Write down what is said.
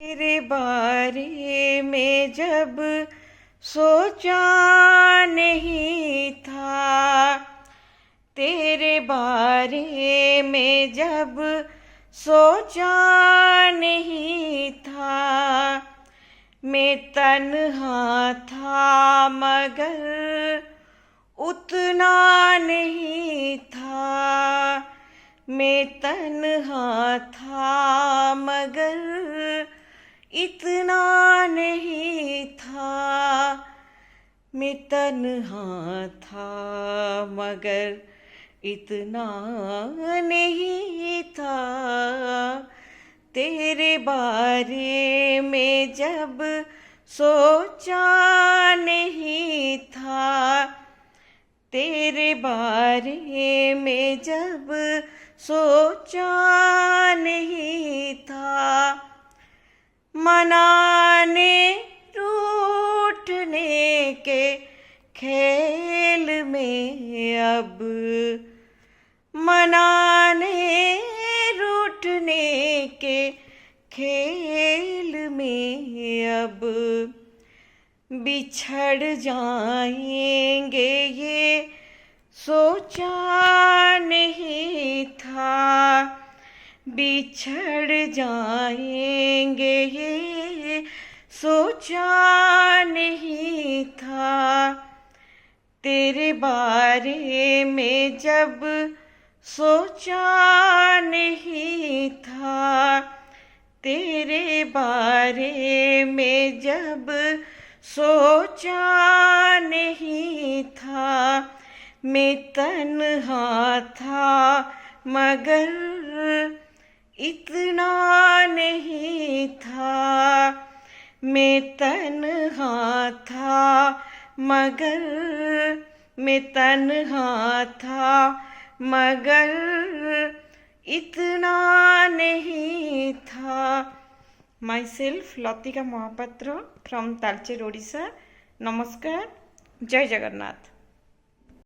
तेरे बारे में जब सोचा नहीं था, तेरे बारे में जब सोचा नहीं था, मैं तन्हा था मगर उतना नहीं था, मैं तन्हा था मगर इतना नहीं था, मैं तन्हा था मगर इतना नहीं था। तेरे बारे में जब सोचा नहीं था, तेरे बारे में जब सोचा नहीं था, मनाने रूठने के खेल में अब, मनाने रूठने के खेल में अब बिछड़ जाएंगे ये सोचा नहीं था, बिछड़ जाएंगे ये सोचा नहीं था। तेरे बारे में जब सोचा नहीं था, तेरे बारे में जब सोचा नहीं था, मैं तन्हा था मगर इतना नहीं था, मैं तन्हा था मगर, मैं तन्हा था मगर इतना नहीं था। Myself Latika Mahapatra from Talcher Odisha. नमस्कार, जय जगन्नाथ।